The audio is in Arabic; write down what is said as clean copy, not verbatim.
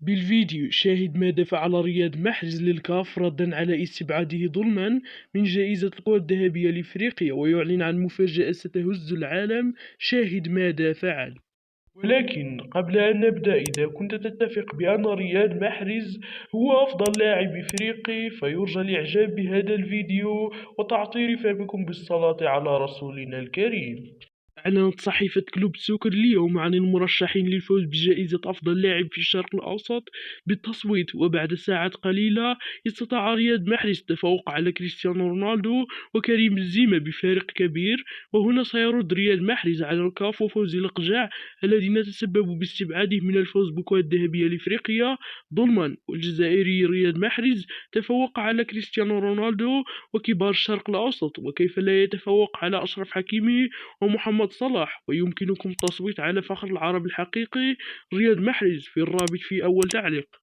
بالفيديو شاهد ماذا فعل رياض محرز للكاف ردا على استبعاده ظلما من جائزة القوى الذهبية لإفريقيا، ويعلن عن مفاجأة ستهز العالم. شاهد ماذا فعل. ولكن قبل أن نبدأ، إذا كنت تتفق بأن رياض محرز هو أفضل لاعب إفريقي فيرجى الإعجاب بهذا الفيديو وتعطير فمكم بالصلاة على رسولنا الكريم. أعلنت صحيفة كلوب سوكر اليوم عن المرشحين للفوز بجائزة أفضل لاعب في الشرق الأوسط بالتصويت، وبعد ساعات قليلة استطاع رياض محرز التفوق على كريستيانو رونالدو وكريم بنزيما بفارق كبير. وهنا سيرد رياض محرز على الكاف وفوز الأقجاع الذين تسببوا باستبعاده من الفوز بالكرة الذهبية لإفريقيا ظلما. والجزائري رياض محرز تفوق على كريستيانو رونالدو وكبار الشرق الأوسط، وكيف لا يتفوق على أشرف حكيمي ومحمد صلاح. ويمكنكم التصويت على فخر العرب الحقيقي رياض محرز في الرابط في أول تعليق.